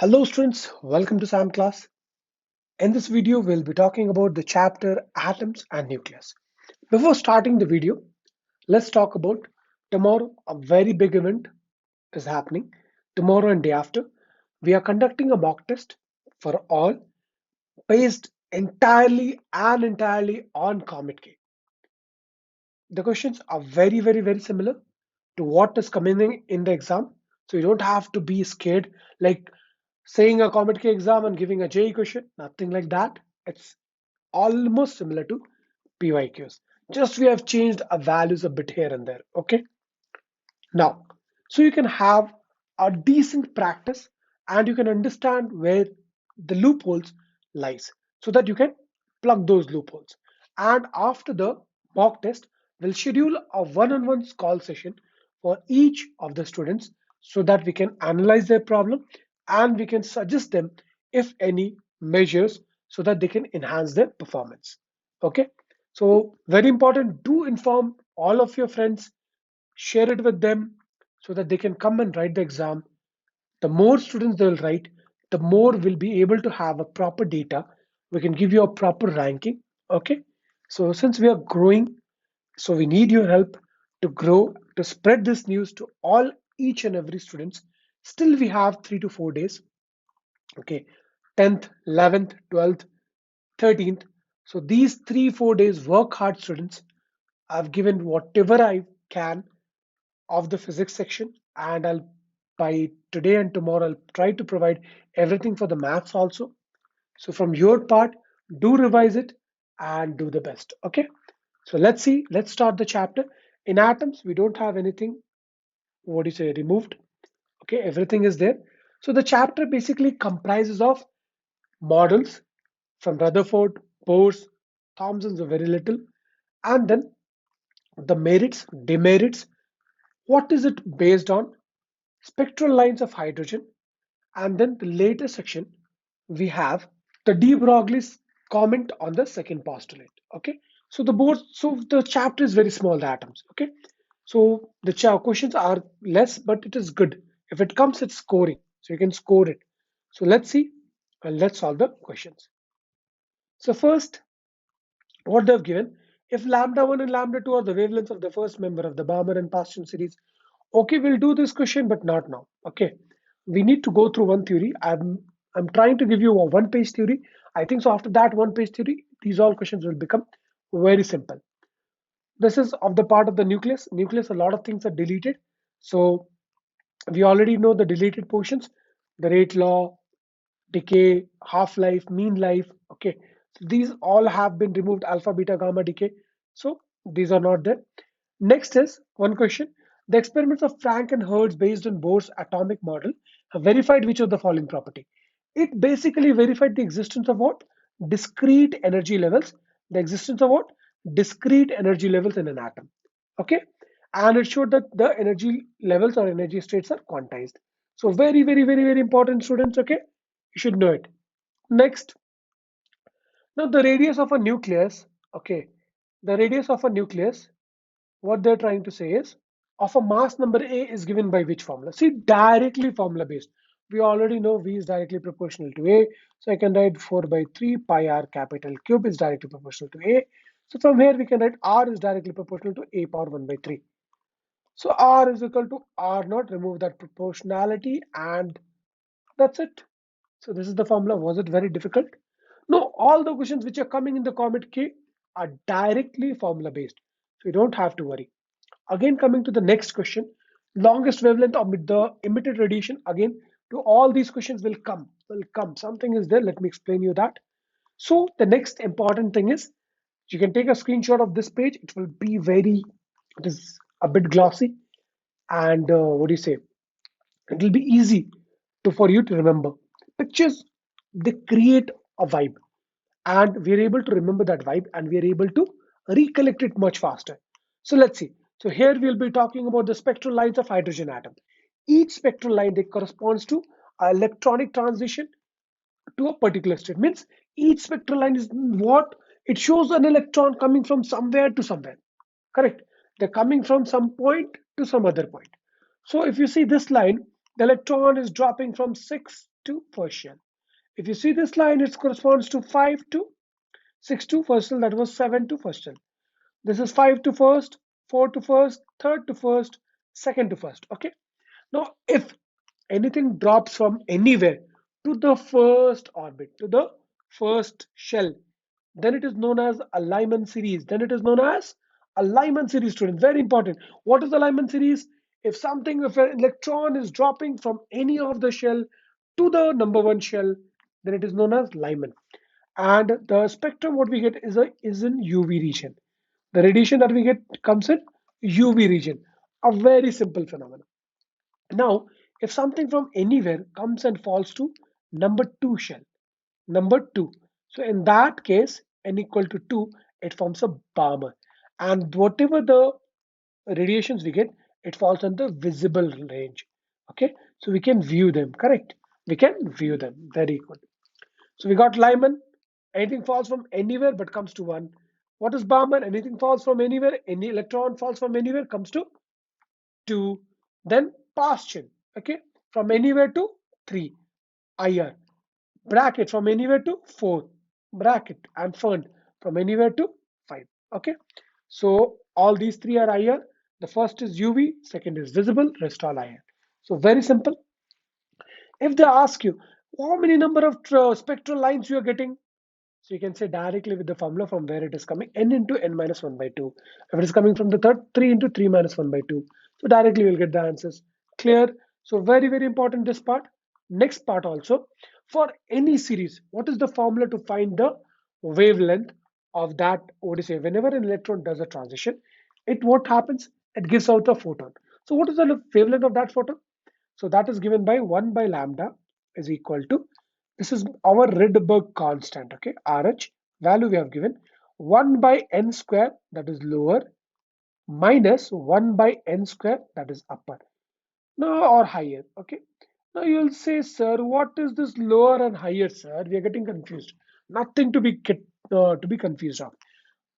Hello students, welcome to SAM class. In this video, we'll be talking about the chapter Atoms and Nucleus. Before starting the video, let's talk about tomorrow. A very big event is happening. Tomorrow and day after, we are conducting a mock test for all based entirely on COMEDK. The questions are very similar to what is coming in the exam. So you don't have to be scared like saying a COMEDK exam and giving a JE question, nothing like that. It's almost similar to PYQs. Just we have changed our values a bit here and there. Okay. Now, so you can have a decent practice and you can understand where the loopholes lies so that you can plug those loopholes. And after the mock test, we'll schedule a one-on-one call session for each of the students so that we can analyze their problem and we can suggest them if any measures so that they can enhance their performance. Okay. So very important, do inform all of your friends, share it with them so that they can come and write the exam. The more students they will write, the more we'll be able to have a proper data. We can give you a proper ranking. Okay. So since we are growing, so we need your help to grow, to spread this news to all each and every students. Still we have 3 to 4 days. Okay. 10th, 11th, 12th, 13th. So these 3 4 days work hard students. I've given whatever I can of the physics section, and I'll by today and tomorrow I'll try to provide everything for the maths also. So from your part, do revise it and do the best. Okay. So let's start the chapter. In atoms, we don't have anything, what do you say, removed. Okay, everything is there. So the chapter basically comprises of models from Rutherford, Bohr's, Thomson's a very little, and then the merits, demerits, what is it based on, spectral lines of hydrogen, and then the later section we have the de Broglie's comment on the second postulate. Okay, so the chapter is very small, the atoms. Okay, so the questions are less, but it is good. If it comes, it's scoring, so you can score it. So let's see and let's solve the questions. So first, what they've given, if lambda 1 and lambda 2 are the wavelengths of the first member of the Balmer and Paschen series. Okay, we'll do this question, but not now. Okay, we need to go through one theory. I'm trying to give you a one-page theory. I think so. After that one-page theory, these all questions will become very simple. This is of the part of the nucleus. Nucleus, a lot of things are deleted. So we already know the deleted portions, the rate law, decay, half-life, mean life. Okay, so these all have been removed, alpha, beta, gamma, decay. So these are not there. Next is one question. The experiments of Frank and Hertz based on Bohr's atomic model have verified which of the following property? It basically verified the existence of what? Discrete energy levels. The existence of what? Discrete energy levels in an atom. Okay. And it showed that the energy levels or energy states are quantized. So very important students. Okay. You should know it. Next, now the radius of a nucleus, okay, the radius of a nucleus, what they're trying to say is, of a mass number A is given by which formula? See, directly formula based. We already know V is directly proportional to A, so I can write 4 by 3 pi r capital cube is directly proportional to A. So from here we can write R is directly proportional to A power 1 by 3. So R is equal to R naught, remove that proportionality, and that's it. So this is the formula. Was it very difficult? No, all the questions which are coming in the COMEDK are directly formula based. So you don't have to worry. Again, coming to the next question, longest wavelength of the emitted radiation. Again, to all these questions will come. Something is there. Let me explain you that. So the next important thing is you can take a screenshot of this page. It will be it is a bit glossy, and what do you say? It will be easy for you to remember. Pictures, they create a vibe, and we are able to remember that vibe and we are able to recollect it much faster. So let's see. So here we'll be talking about the spectral lines of hydrogen atom. Each spectral line, they corresponds to an electronic transition to a particular state. Means each spectral line is what? It shows an electron coming from somewhere to somewhere. Correct? They're coming from some point to some other point. So if you see this line, the electron is dropping from 6 to first shell. If you see this line, it corresponds to 5 to 6 to first shell, that was 7 to first shell. This is 5 to first, 4 to first, third to first, second to first. Okay. Now, if anything drops from anywhere to the first orbit, to the first shell, then it is known as a Lyman series. Then it is known as a Lyman series, students. Very important. What is the Lyman series? If an electron is dropping from any of the shell to the number one shell, then it is known as Lyman. And the spectrum what we get is in UV region. The radiation that we get comes in UV region. A very simple phenomenon. Now, if something from anywhere comes and falls to number two shell, number two. So in that case, n equal to 2, it forms a bomber. And whatever the radiations we get, it falls on the visible range. Okay, so we can view them, correct? We can view them. Very good. So we got Lyman. Anything falls from anywhere but comes to 1. What is Barman? Anything falls from anywhere, any electron falls from anywhere comes to 2. Then Paschen, okay, from anywhere to 3. IR, bracket from anywhere to 4. Bracket and Fund from anywhere to 5. Okay, so all these three are IR. The first is UV, second is visible, rest all IR. So very simple. If they ask you how many number of spectral lines you are getting, so you can say directly with the formula from where it is coming, n into n minus 1 by 2. If it is coming from the third, 3 into 3 minus 1 by 2. So directly we'll get the answers. Clear? So very, very important this part. Next part also, for any series, what is the formula to find the wavelength of that, what do you say, whenever an electron does a transition, what happens? It gives out a photon. So what is the wavelength of that photon? So that is given by 1 by lambda is equal to, this is our Rydberg constant, okay, RH, value we have given, 1 by n square, that is lower, minus 1 by n square, that is upper. Now, or higher, okay. Now you'll say, sir, what is this lower and higher, sir? We are getting confused. Nothing to be confused of.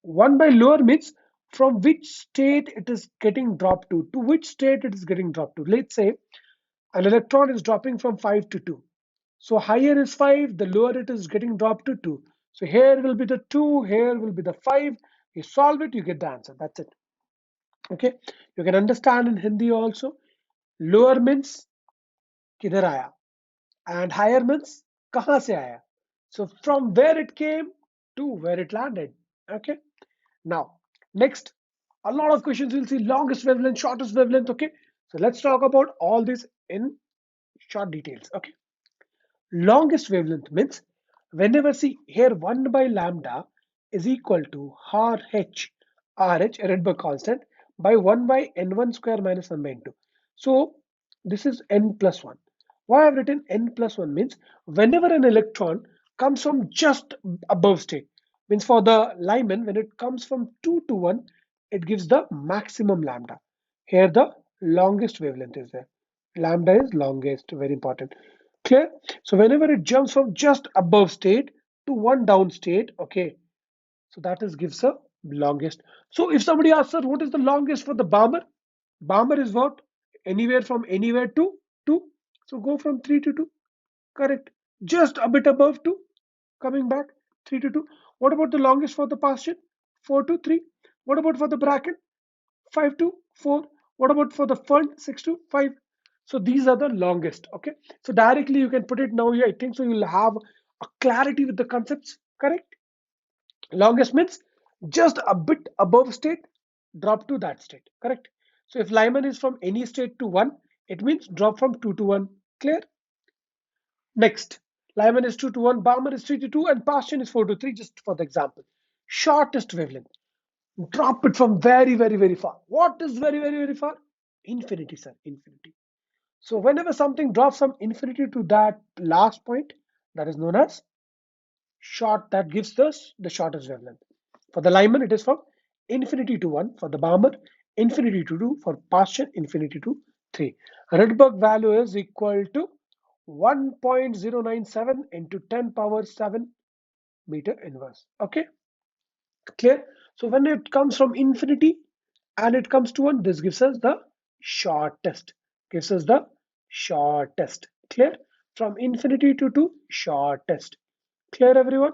1 by lower means from which state it is getting dropped to which state it is getting dropped to. Let's say an electron is dropping from 5 to 2. So higher is 5, the lower it is getting dropped to 2. So here will be the 2, here will be the 5. You solve it, you get the answer. That's it. Okay. You can understand in Hindi also. Lower means kidhar aaya, and higher means kahan se aaya. So from where it came to where it landed. Okay. Now, next, a lot of questions you'll see longest wavelength, shortest wavelength. Okay. So let's talk about all this in short details. Okay. Longest wavelength means whenever, see here, 1 by lambda is equal to RH, Rydberg constant, by 1 by n1 square minus 1 by n2. So this is n plus 1. Why I've written n plus 1 means whenever an electron comes from just above state, means for the Lyman, when it comes from 2 to 1, it gives the maximum lambda. Here the longest wavelength is there. Lambda is longest, very important. Clear? So whenever it jumps from just above state to one down state, okay, so that is gives a longest. So if somebody asks, sir, what is the longest for the bomber? Bomber is what? Anywhere from anywhere to 2. So go from 3 to 2. Correct. Just a bit above 2. Coming back 3 to 2. What about the longest for the Paschen? 4 to 3. What about for the bracket? 5 to 4. What about for the fund? 6 to 5. So these are the longest. Okay. So directly you can put it now. I think so you'll have a clarity with the concepts. Correct. Longest means just a bit above state, drop to that state. Correct. So if Lyman is from any state to 1, it means drop from 2 to 1. Clear? Next, Lyman is 2 to 1, Balmer is 3 to 2, and Paschen is 4 to 3, just for the example. Shortest wavelength. Drop it from very, very, very far. What is very, very, very far? Infinity, sir. Infinity. So whenever something drops from infinity to that last point, that is known as short, that gives us the shortest wavelength. For the Lyman, it is from infinity to 1. For the Balmer, infinity to 2. For Paschen, infinity to 3. Rydberg value is equal to 1.097 into 10 power 7 meter inverse. Okay, clear? So when it comes from infinity and it comes to 1, this gives us the shortest. Gives us the shortest. Clear? from infinity to 2, shortest. Clear, everyone?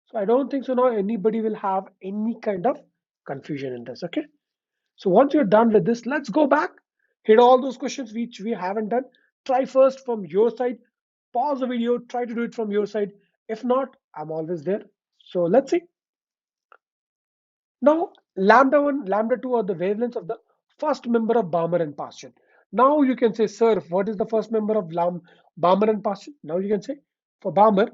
So I don't think so now anybody will have any kind of confusion in this, okay? So once you're done with this, let's go back, hit all those questions which we haven't done. Try first from your side, pause the video, try to do it from your side. If not, I'm always there. So let's see. Now, lambda 1, lambda 2 are the wavelengths of the first member of Balmer and Paschen. Now you can say, sir, what is the first member of Balmer and Paschen? Now you can say, for Balmer,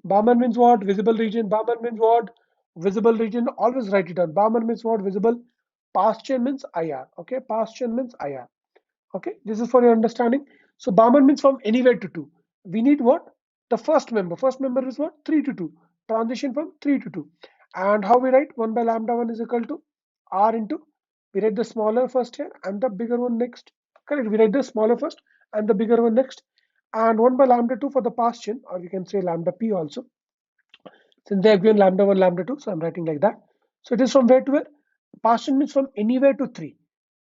Balmer means what? Visible region. Balmer means what? Visible region. Always write it down. Balmer means what? Visible. Paschen means IR. Okay, Paschen means IR. Okay, this is for your understanding. So Barman means from anywhere to 2. We need what? The first member. First member is what? 3 to 2. Transition from 3 to 2. And how we write? 1 by lambda 1 is equal to R into, we write the smaller first here and the bigger one next. Correct. We write the smaller first and the bigger one next. And 1 by lambda 2 for the Paschen, or you can say lambda P also. Since they have given lambda 1, lambda 2, so I'm writing like that. So it is from where to where? Partition means from anywhere to 3.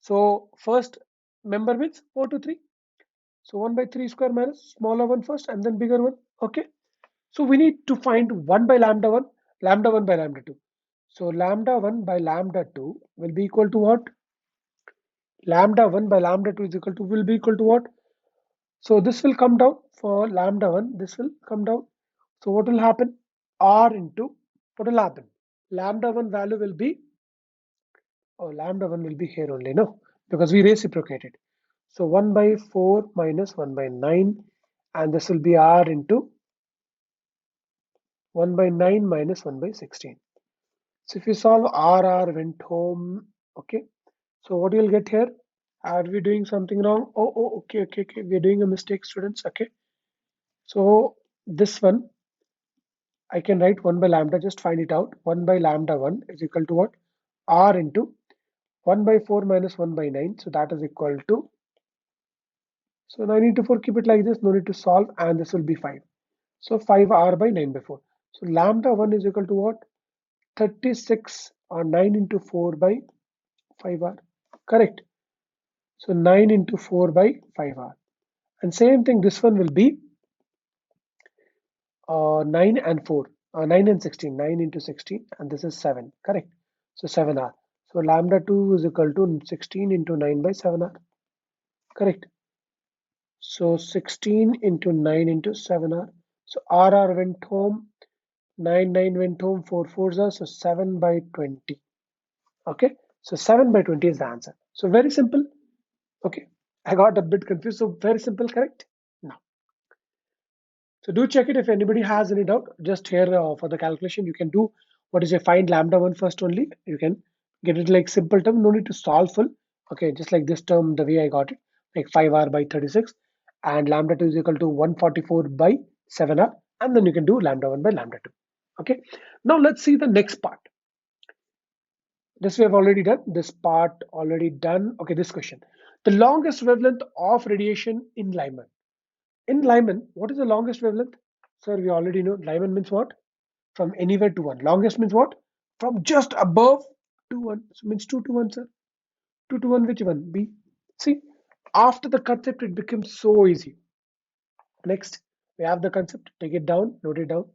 So first member means 4 to 3. So 1 by 3 square minus smaller one first and then bigger one. Okay. So we need to find 1 by lambda 1, lambda 1 by lambda 2. So lambda 1 by lambda 2 will be equal to what? Lambda 1 by lambda 2 is equal to, will be equal to what? So this will come down for lambda 1. This will come down. So what will happen? R into, what will happen? Lambda 1 value will be, oh, lambda 1 will be here only, no? Because we reciprocated. So 1 by 4 minus 1 by 9, and this will be R into 1 by 9 minus 1 by 16. So if you solve R went home, okay. So what you'll get here? Are we doing something wrong? Okay. We're doing a mistake, students. Okay. So this one, I can write 1 by lambda, just find it out. 1 by lambda 1 is equal to what? R into 1 by 4 minus 1 by 9. So that is equal to, so 9 into 4, keep it like this, no need to solve, and this will be 5. So 5R by 9 by 4. So lambda 1 is equal to what? 36 or 9 into 4 by 5R. Correct. So 9 into 4 by 5R. And same thing, this one will be 9 and 4. 9 and 16. 9 into 16, and this is 7. Correct. So 7R. So lambda 2 is equal to 16 into 9 by 7R. Correct. So 16 into 9 into 7R. So RR went home. 9 went home. 4 4s are, so 7 by 20. Okay. So 7 by 20 is the answer. So very simple. Okay. I got a bit confused. So very simple, correct? Now. So do check it if anybody has any doubt. Just here for the calculation, you can do what is a find lambda 1 first only. You can get it like simple term. No need to solve full. Okay. Just like this term, the way I got it, like 5R by 36. And lambda 2 is equal to 144 by 7R. And then you can do lambda 1 by lambda 2. Okay. Now let's see the next part. This we have already done. This part already done. Okay, this question. The longest wavelength of radiation in Lyman. In Lyman, what is the longest wavelength? Sir, we already know. Lyman means what? From anywhere to 1. Longest means what? From just above to 1. So means 2 to 1, sir. 2 to 1, which one? B. See, after the concept, it becomes so easy. Next, we have the concept. Take it down, note it down.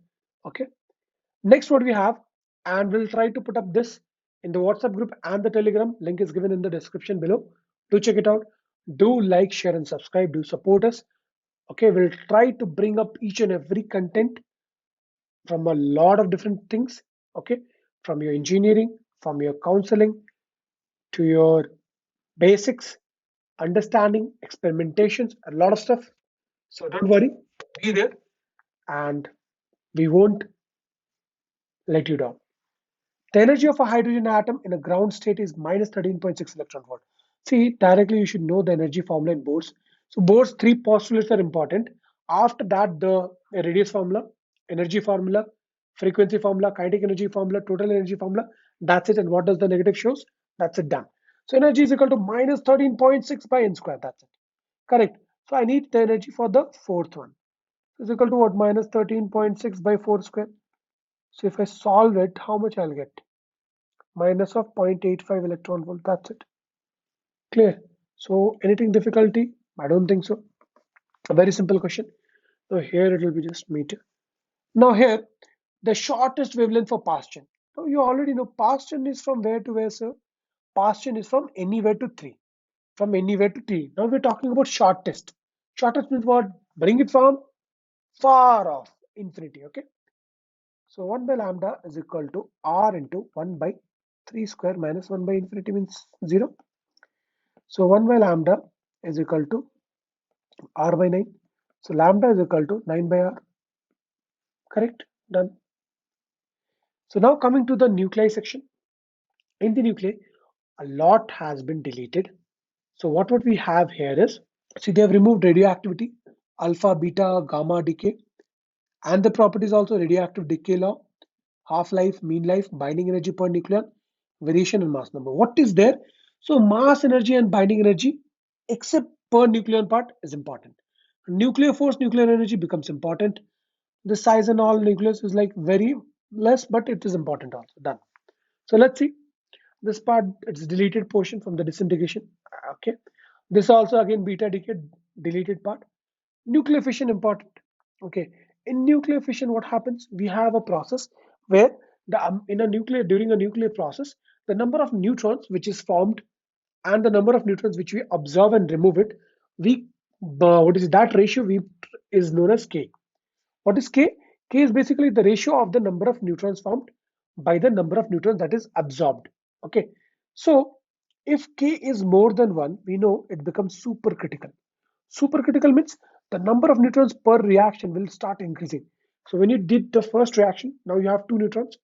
Okay. Next, what we have, and we'll try to put up this in the WhatsApp group and the Telegram. Link is given in the description below. Do check it out. Do like, share, and subscribe. Do support us. Okay, we'll try to bring up each and every content from a lot of different things. Okay, from your engineering, from your counseling, to your basics, understanding, experimentations, a lot of stuff. So don't worry, be there, and we won't let you down. The energy of a hydrogen atom in a ground state is minus 13.6 electron volt. See, directly you should know the energy formula in Bohr's. So Bohr's three postulates are important. After that, the radius formula, energy formula, frequency formula, kinetic energy formula, total energy formula. That's it. And what does the negative shows? That's it, done. So energy is equal to minus 13.6 by n square. That's it. Correct. So I need the energy for the fourth one. Is equal to what? Minus 13.6 by 4 square. So if I solve it, how much I'll get? Minus of 0.85 electron volt. That's it. Clear? So anything difficulty? I don't think so. A very simple question. So here it will be just meter. Now here, the shortest wavelength for past chain. Now you already know past chain is from where to where, sir? Past chain is from anywhere to 3. From anywhere to 3. Now we're talking about shortest. Shortest means what? Bring it from far off infinity, okay? So 1 by lambda is equal to r into 1 by 3 square minus 1 by infinity means 0. So 1 by lambda is equal to r by 9. So lambda is equal to 9 by r. Correct? Done. So now coming to the nuclei section. In the nuclei, a lot has been deleted. So what we have here is, see, they have removed radioactivity, alpha, beta, gamma decay, and the properties also radioactive decay law, half-life, mean life, binding energy per nucleon, variation and mass number. What is there? So mass energy and binding energy, except per nucleon part, is important. Nuclear force, nuclear energy becomes important. The size and all nucleus is like very less, but it is important also. Done. So let's see this part. It's deleted portion from the disintegration. Okay. This also again beta decay deleted part. Nuclear fission important. Okay. In nuclear fission, what happens? We have a process where the in a nuclear during a nuclear process, the number of neutrons which is formed and the number of neutrons which we observe and remove it, we what is that ratio? We is known as K. What is K? K is basically the ratio of the number of neutrons formed by the number of neutrons that is absorbed. Okay. So if K is more than 1, we know it becomes supercritical. Supercritical means the number of neutrons per reaction will start increasing. So when you did the first reaction, now you have 2 neutrons.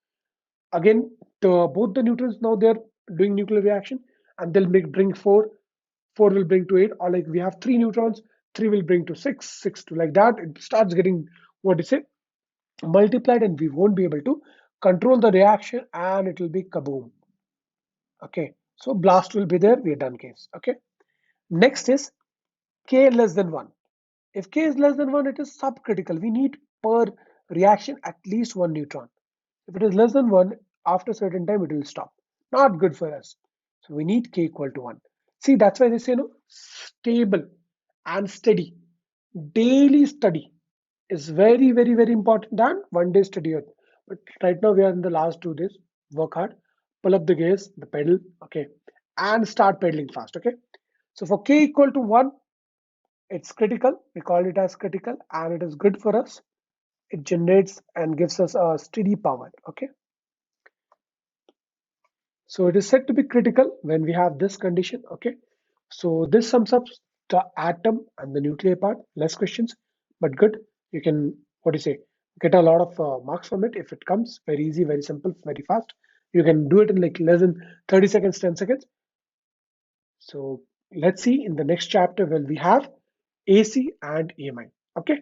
Again, both the neutrons now they're doing nuclear reaction and they'll bring 4. 4 will bring to 8, or like we have 3 neutrons, 3 will bring to 6, 6 to like that. It starts getting what is it? Multiplied, and we won't be able to control the reaction and it will be kaboom. Okay, so blast will be there. We are done case. Okay, next is K less than 1. If K is less than 1, it is subcritical. We need per reaction at least 1 neutron. If it is less than 1, after a certain time it will stop. Not good for us. So we need K equal to 1. See, that's why they say no, stable and steady. Daily study is very, very, very important than 1 day study. But right now we are in the last 2 days. Work hard, pull up the gas, the pedal, okay, and start pedaling fast, okay. So for K equal to 1, it's critical. We call it as critical, and it is good for us. It generates and gives us a steady power, okay. So it is said to be critical when we have this condition, okay. So this sums up the atom and the nuclear part. Less questions, but good. You can, what do you say, get a lot of marks from it if it comes. Very easy, very simple, very fast. You can do it in like less than 30 seconds, 10 seconds. So let's see in the next chapter where we have AC and EMI. Okay.